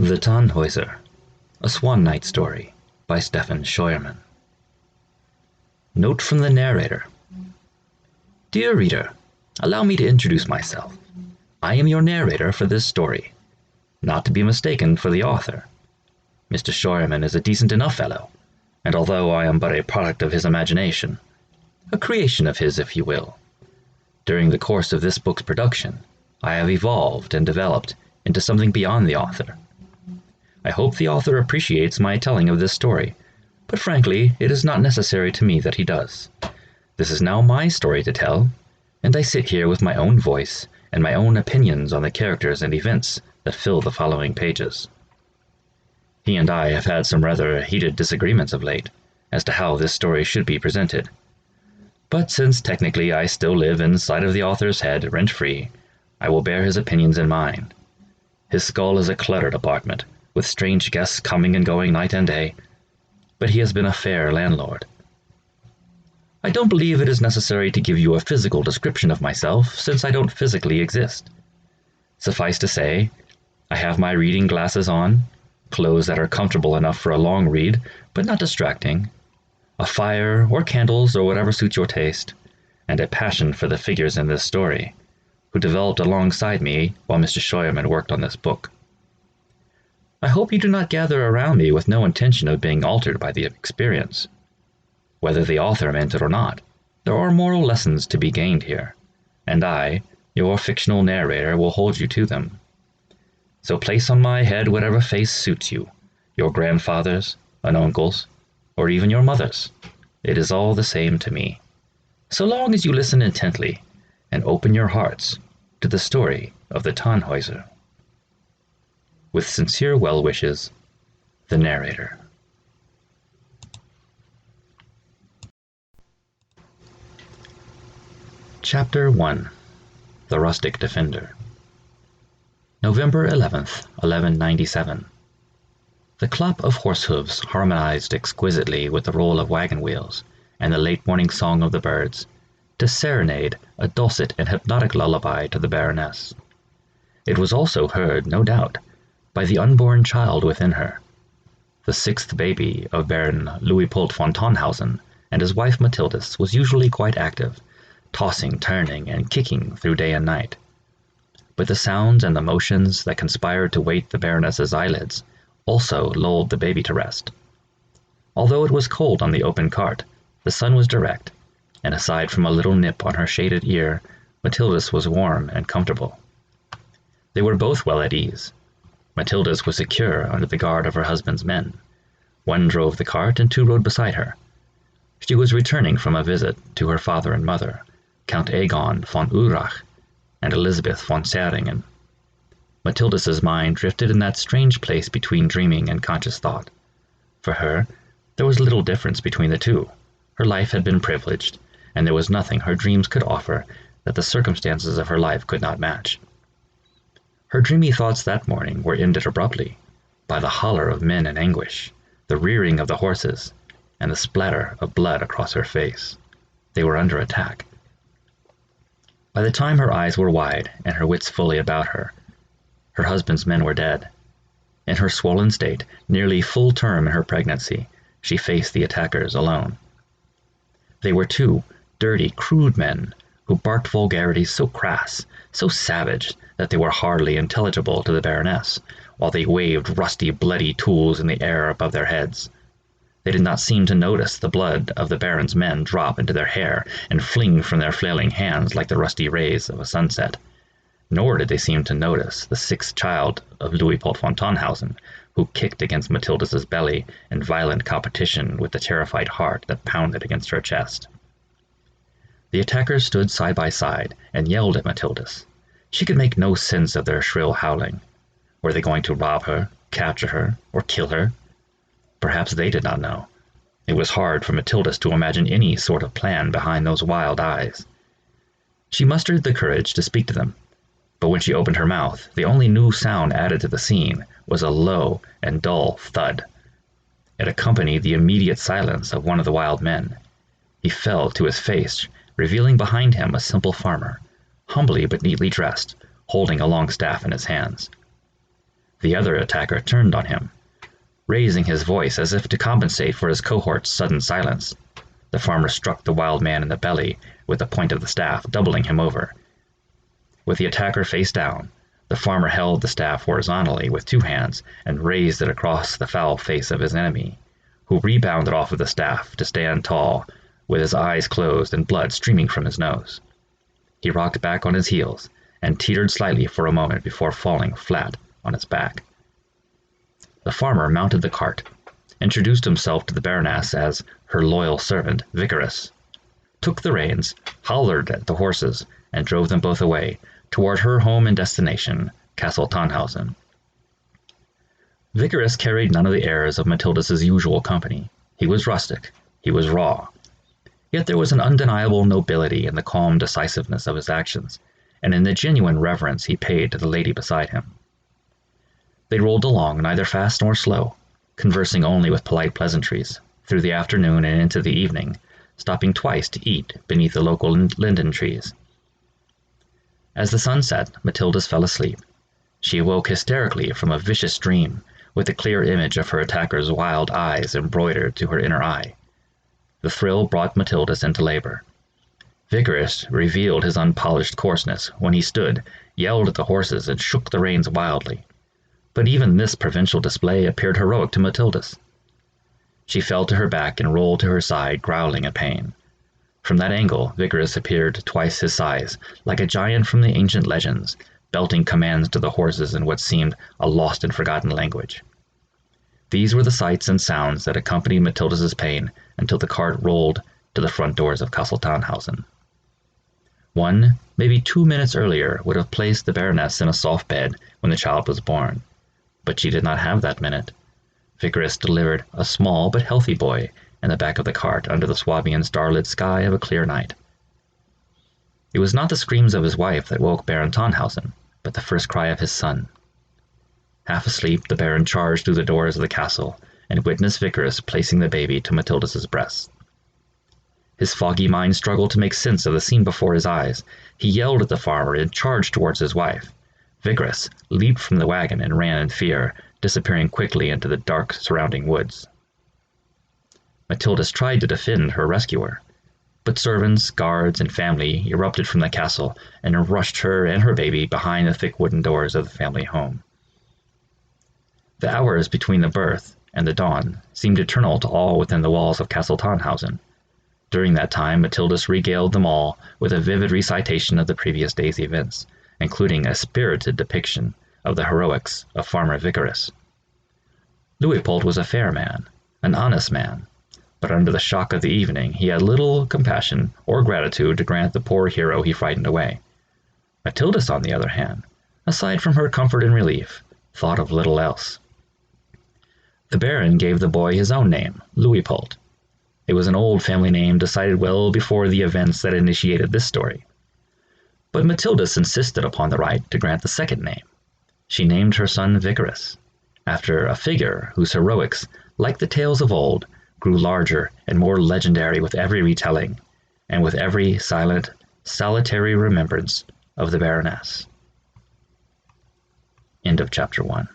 The Tannhäuser, a Swan Night Story by Stefan Scheuermann. Note from the narrator. Dear reader, allow me to introduce myself. I am your narrator for this story, not to be mistaken for the author. Mr. Scheuermann is a decent enough fellow, and although I am but a product of his imagination, a creation of his, if you will, during the course of this book's production, I have evolved and developed into something beyond the author. I hope the author appreciates my telling of this story, but frankly, it is not necessary to me that he does. This is now my story to tell, and I sit here with my own voice and my own opinions on the characters and events that fill the following pages. He and I have had some rather heated disagreements of late as to how this story should be presented. But since technically I still live inside of the author's head rent-free, I will bear his opinions in mind. His skull is a cluttered apartment, with strange guests coming and going night and day, but he has been a fair landlord. I don't believe it is necessary to give you a physical description of myself, since I don't physically exist. Suffice to say, I have my reading glasses on, clothes that are comfortable enough for a long read, but not distracting, a fire or candles or whatever suits your taste, and a passion for the figures in this story, who developed alongside me while Mr. Scheuermann worked on this book. I hope you do not gather around me with no intention of being altered by the experience. Whether the author meant it or not, there are moral lessons to be gained here, and I, your fictional narrator, will hold you to them. So place on my head whatever face suits you, your grandfather's, an uncle's, or even your mother's. It is all the same to me, so long as you listen intently and open your hearts to the story of the Tannhäuser. With sincere well wishes, the narrator. Chapter 1. The Rustic Defender. November 11th, 1197. The clop of horse hooves harmonized exquisitely with the roll of wagon wheels and the late morning song of the birds, to serenade a dulcet and hypnotic lullaby to the Baroness. It was also heard, no doubt, by the unborn child within her, the sixth baby of Baron Luitpold von Tannhausen, and his wife Mathildis was usually quite active, tossing, turning, and kicking through day and night. But the sounds and the motions that conspired to weight the Baroness's eyelids also lulled the baby to rest. Although it was cold on the open cart, the sun was direct, and aside from a little nip on her shaded ear, Mathildis was warm and comfortable. They were both well at ease. Mathildis was secure under the guard of her husband's men. One drove the cart and two rode beside her. She was returning from a visit to her father and mother, Count Egon von Urach and Elizabeth von Seringen. Mathildis's mind drifted in that strange place between dreaming and conscious thought. For her, there was little difference between the two. Her life had been privileged, and there was nothing her dreams could offer that the circumstances of her life could not match. Her dreamy thoughts that morning were ended abruptly by the holler of men in anguish, the rearing of the horses, and the splatter of blood across her face. They were under attack. By the time her eyes were wide and her wits fully about her, her husband's men were dead. In her swollen state, nearly full term in her pregnancy, she faced the attackers alone. They were two dirty, crude men who barked vulgarities so crass, so savage, that they were hardly intelligible to the Baroness, while they waved rusty, bloody tools in the air above their heads. They did not seem to notice the blood of the Baron's men drop into their hair and fling from their flailing hands like the rusty rays of a sunset. Nor did they seem to notice the sixth child of Luitpold von Tannhausen, who kicked against Mathildis's belly in violent competition with the terrified heart that pounded against her chest. The attackers stood side by side and yelled at Mathildis. She could make no sense of their shrill howling. Were they going to rob her, capture her, or kill her? Perhaps they did not know. It was hard for Mathildis to imagine any sort of plan behind those wild eyes. She mustered the courage to speak to them, but when she opened her mouth, the only new sound added to the scene was a low and dull thud. It accompanied the immediate silence of one of the wild men. He fell to his face, revealing behind him a simple farmer, humbly but neatly dressed, holding a long staff in his hands. The other attacker turned on him, raising his voice as if to compensate for his cohort's sudden silence. The farmer struck the wild man in the belly with the point of the staff, doubling him over. With the attacker face down, the farmer held the staff horizontally with two hands and raised it across the foul face of his enemy, who rebounded off of the staff to stand tall, with his eyes closed and blood streaming from his nose. He rocked back on his heels and teetered slightly for a moment before falling flat on his back. The farmer mounted the cart, introduced himself to the Baroness as her loyal servant, Vicarus, took the reins, hollered at the horses, and drove them both away toward her home and destination, Castle Tannhäuser. Vicarus carried none of the airs of Matilda's usual company. He was rustic, he was raw. Yet there was an undeniable nobility in the calm decisiveness of his actions, and in the genuine reverence he paid to the lady beside him. They rolled along, neither fast nor slow, conversing only with polite pleasantries, through the afternoon and into the evening, stopping twice to eat beneath the local linden trees. As the sun set, Matilda fell asleep. She awoke hysterically from a vicious dream, with the clear image of her attacker's wild eyes embroidered to her inner eye. The thrill brought Matilda into labor. Vicarus revealed his unpolished coarseness when he stood, yelled at the horses, and shook the reins wildly. But even this provincial display appeared heroic to Matilda. She fell to her back and rolled to her side, growling in pain. From that angle, Vicarus appeared twice his size, like a giant from the ancient legends, belting commands to the horses in what seemed a lost and forgotten language. These were the sights and sounds that accompanied Matilda's pain until the cart rolled to the front doors of Castle Tannhäuser. 1, maybe 2 minutes earlier would have placed the Baroness in a soft bed when the child was born. But she did not have that minute. Vicarus delivered a small but healthy boy in the back of the cart under the Swabian starlit sky of a clear night. It was not the screams of his wife that woke Baron Tannhäuser, but the first cry of his son. Half asleep, the Baron charged through the doors of the castle and witnessed Vicarus placing the baby to Matilda's breast. His foggy mind struggled to make sense of the scene before his eyes. He yelled at the farmer and charged towards his wife. Vicarus leaped from the wagon and ran in fear, disappearing quickly into the dark surrounding woods. Matilda tried to defend her rescuer, but servants, guards, and family erupted from the castle and rushed her and her baby behind the thick wooden doors of the family home. The hours between the birth and the dawn seemed eternal to all within the walls of Castle Tannhäuser. During that time, Matilda regaled them all with a vivid recitation of the previous day's events, including a spirited depiction of the heroics of Farmer Vicarus. Luitpold was a fair man, an honest man, but under the shock of the evening he had little compassion or gratitude to grant the poor hero he frightened away. Matilda, on the other hand, aside from her comfort and relief, thought of little else. The Baron gave the boy his own name, Luitpold. It was an old family name decided well before the events that initiated this story. But Matilda insisted upon the right to grant the second name. She named her son Vicarus, after a figure whose heroics, like the tales of old, grew larger and more legendary with every retelling, and with every silent, solitary remembrance of the Baroness. End of chapter 1.